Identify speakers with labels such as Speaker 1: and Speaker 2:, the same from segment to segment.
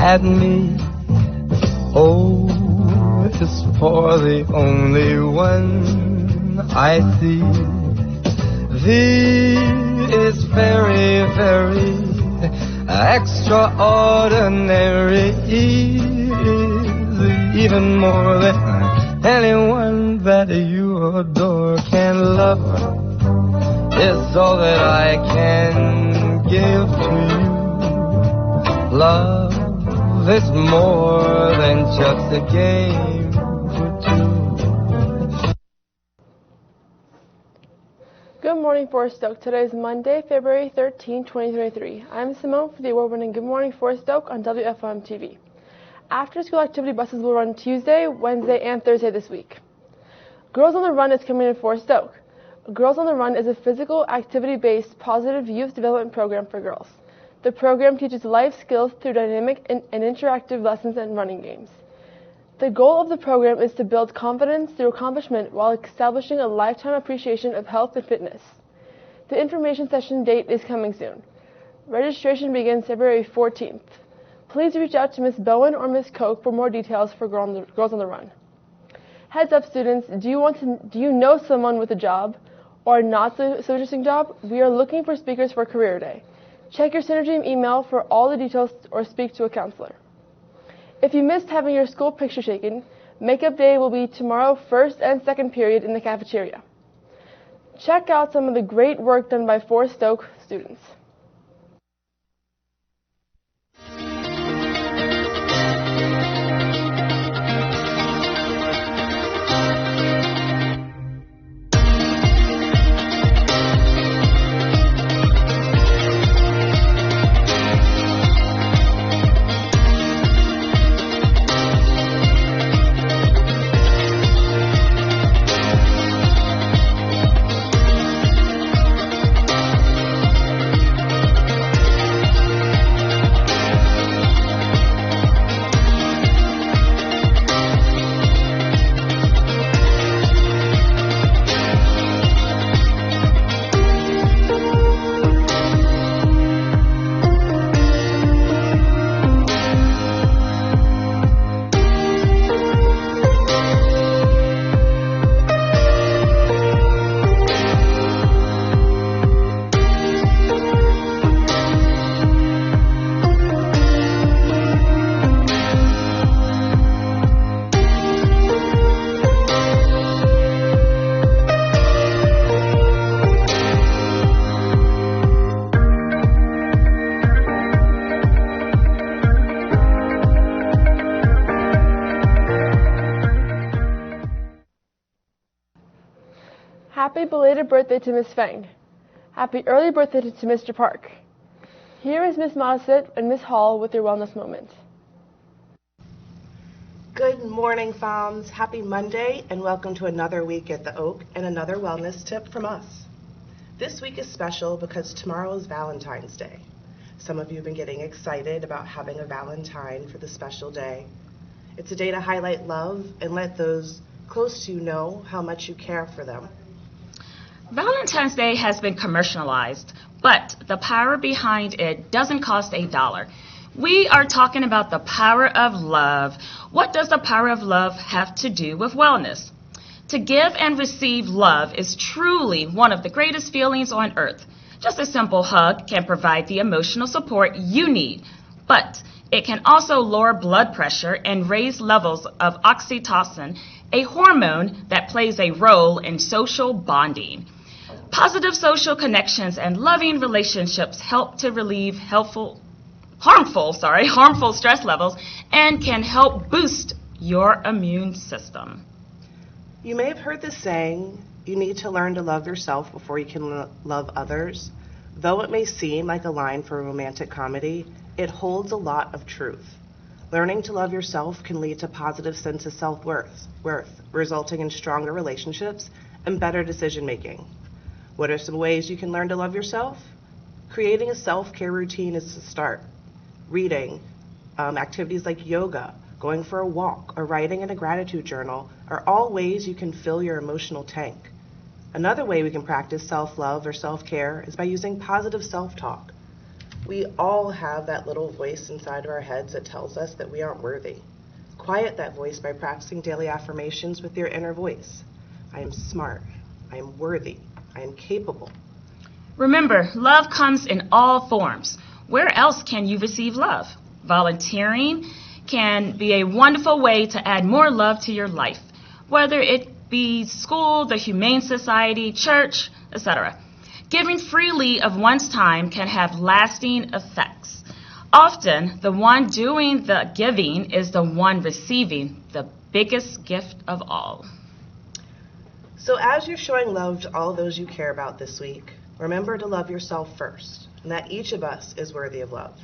Speaker 1: at me. O is for the only one I see. V is very, very extraordinary. E is even more than anyone that you adore can love. Is all that I can give to you. Love is more than just a game for two.
Speaker 2: Good morning, Forest Oak. Today is Monday, February 13, 2023. I'm Simone for the award-winning Good Morning Forest Oak on WFOM TV. After-school activity buses will run Tuesday, Wednesday, and Thursday this week. Girls on the Run is coming in Forest Oak. Girls on the Run is a physical, activity-based, positive youth development program for girls. The program teaches life skills through dynamic and interactive lessons and running games. The goal of the program is to build confidence through accomplishment while establishing a lifetime appreciation of health and fitness. The information session date is coming soon. Registration begins February 14th. Please reach out to Ms. Bowen or Ms. Koch for more details for Girls on the Run. Heads up, students, do you know someone with a job or a not so interesting job? We are looking for speakers for Career Day. Check your Synergy email for all the details or speak to a counselor. If you missed having your school picture taken, Makeup Day will be tomorrow, first and second period in the cafeteria. Check out some of the great work done by Forest Oak students. Happy belated birthday to Miss Feng. Happy early birthday to Mr. Park. Here is Miss Modisett and Miss Hall with their wellness moment.
Speaker 3: Good morning, FOMs. Happy Monday and welcome to another week at the Oak and another wellness tip from us. This week is special because tomorrow is Valentine's Day. Some of you have been getting excited about having a Valentine for the special day. It's a day to highlight love and let those close to you know how much you care for them.
Speaker 4: Valentine's Day has been commercialized, but the power behind it doesn't cost $1. We are talking about the power of love. What does the power of love have to do with wellness? To give and receive love is truly one of the greatest feelings on earth. Just a simple hug can provide the emotional support you need, but it can also lower blood pressure and raise levels of oxytocin, a hormone that plays a role in social bonding. Positive social connections and loving relationships help to relieve harmful stress levels and can help boost your immune system.
Speaker 3: You may have heard the saying, you need to learn to love yourself before you can love others. Though it may seem like a line for a romantic comedy, it holds a lot of truth. Learning to love yourself can lead to a positive sense of self-worth, resulting in stronger relationships and better decision-making. What are some ways you can learn to love yourself? Creating a self-care routine is the start. Reading, activities like yoga, going for a walk, or writing in a gratitude journal are all ways you can fill your emotional tank. Another way we can practice self-love or self-care is by using positive self-talk. We all have that little voice inside of our heads that tells us that we aren't worthy. Quiet that voice by practicing daily affirmations with your inner voice. I am smart. I am worthy. I am capable.
Speaker 4: Remember, love comes in all forms. Where else can you receive love? Volunteering can be a wonderful way to add more love to your life, whether it be school, the Humane Society, church, etc. Giving freely of one's time can have lasting effects. Often, the one doing the giving is the one receiving the biggest gift of all.
Speaker 3: So as you're showing love to all those you care about this week, remember to love yourself first, and that each of us is worthy of love.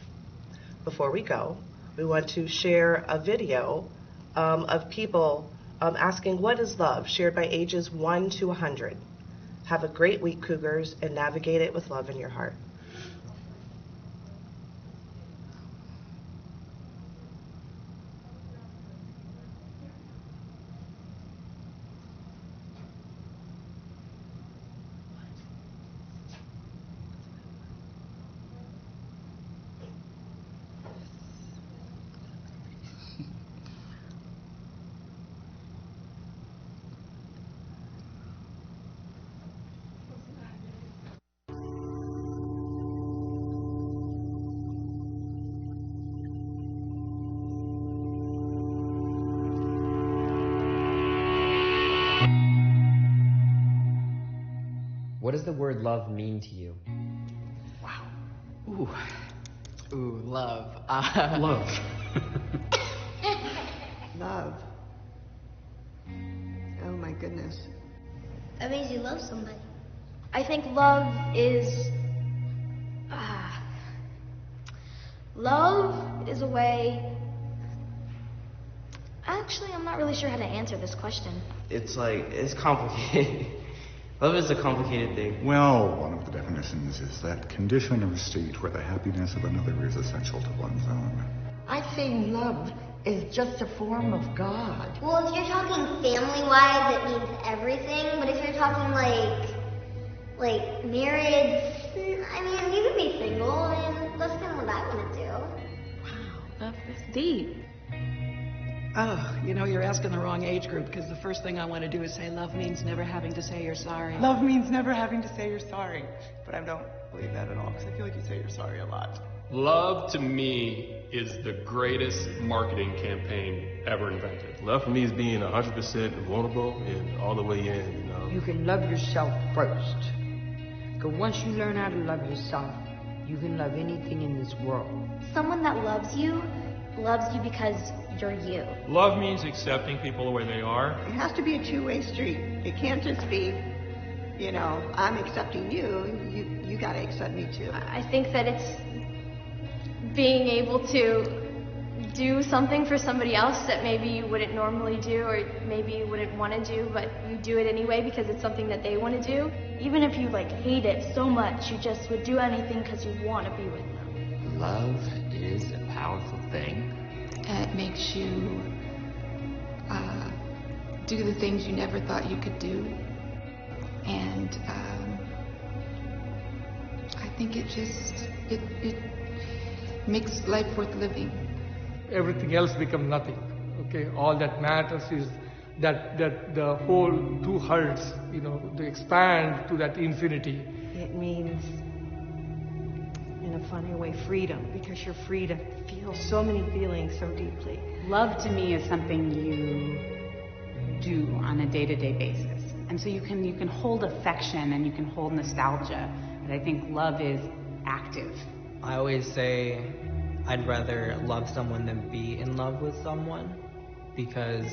Speaker 3: Before we go, we want to share a video of people asking what is love, shared by ages 1 to 100. Have a great week, Cougars, and navigate it with love in your heart.
Speaker 5: What does the word love mean to you?
Speaker 6: Wow. Ooh, love.
Speaker 7: Love.
Speaker 8: Love. Oh my goodness.
Speaker 9: That means you love somebody. I think love is... love is a way... Actually, I'm not really sure how to answer this question.
Speaker 10: It's complicated. Love is a complicated thing.
Speaker 11: Well, one of the definitions is that condition or state where the happiness of another is essential to one's own.
Speaker 8: I think love is just a form of God.
Speaker 9: Well, if you're talking family-wise, it means everything. But if you're talking like marriage, I mean, you can be single, and that's kind of what I want to do.
Speaker 6: Wow, that's deep.
Speaker 12: Oh, you know, you're asking the wrong age group, because the first thing I want to do is say love means never having to say you're sorry.
Speaker 13: Love means never having to say you're sorry. But I don't believe that at all, because I feel like you say you're sorry a lot.
Speaker 7: Love to me is the greatest marketing campaign ever invented.
Speaker 14: Love for me is being 100% vulnerable and all the way in, you know.
Speaker 15: You can love yourself first. Because once you learn how to love yourself, you can love anything in this world.
Speaker 9: Someone that loves you because you're you.
Speaker 7: Love means accepting people the way they are.
Speaker 8: It has to be a two-way street. It can't just be, you know, I'm accepting you, you gotta accept me too.
Speaker 9: I think that it's being able to do something for somebody else that maybe you wouldn't normally do, or maybe you wouldn't want to do, but you do it anyway because it's something that they want to do. Even if you hate it so much, you just would do anything because you want to be with them.
Speaker 16: Love is a powerful thing.
Speaker 17: And it makes you do the things you never thought you could do. And I think it makes life worth living.
Speaker 18: Everything else becomes nothing. Okay, all that matters is that the whole two hearts, you know, they expand to that infinity.
Speaker 8: It means, in a funny way, freedom, because you're free to feel so many feelings so deeply.
Speaker 19: Love to me is something you do on a day-to-day basis. And so you can hold affection and you can hold nostalgia, but I think love is active.
Speaker 5: I always say I'd rather love someone than be in love with someone, because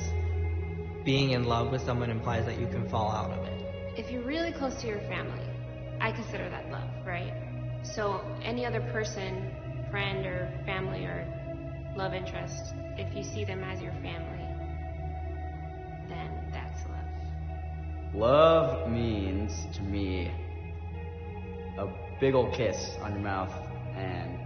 Speaker 5: being in love with someone implies that you can fall out of it.
Speaker 20: If you're really close to your family, I consider that love, right? So any other person, friend or family or love interest, if you see them as your family, then that's love.
Speaker 10: Love means, to me, a big ol' kiss on your mouth, and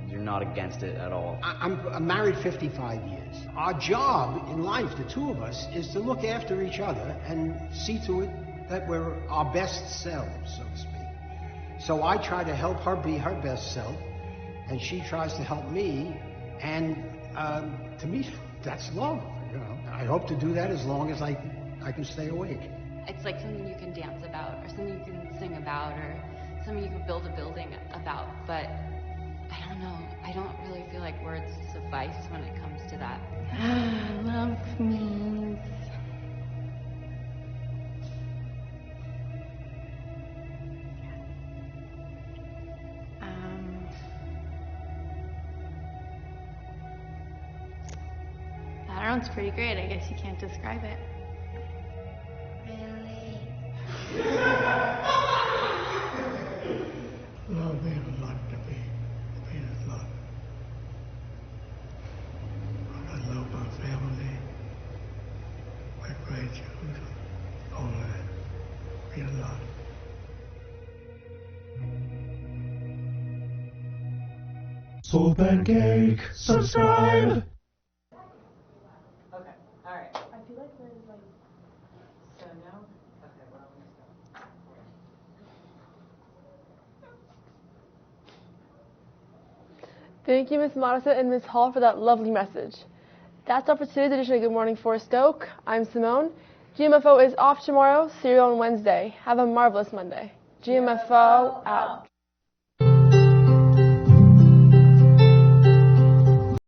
Speaker 10: you're not against it at all.
Speaker 21: I'm married 55 years. Our job in life, the two of us, is to look after each other and see to it that we're our best selves, so to speak. So I try to help her be her best self, and she tries to help me. And to me, that's love. You know, I hope to do that as long as I can stay awake.
Speaker 1: It's like something you can dance about, or something you can sing about, or something you can build a building about. But I don't know. I don't really feel like words suffice when it comes to that.
Speaker 9: Love means... That sounds pretty great. I guess you can't describe it.
Speaker 22: Love means a lot to me. It means love. I love my family, my grandchildren, all that. It means a lot.
Speaker 23: Soul Pancake, subscribe!
Speaker 24: Okay, alright. I feel like there's like... So now? Okay, well,
Speaker 2: Thank you, Ms. Modison and Ms. Hall, for that lovely message. That's all for today's edition of Good Morning Forest Oak. I'm Simone. GMFO is off tomorrow, cereal on Wednesday. Have a marvelous Monday. GMFO out.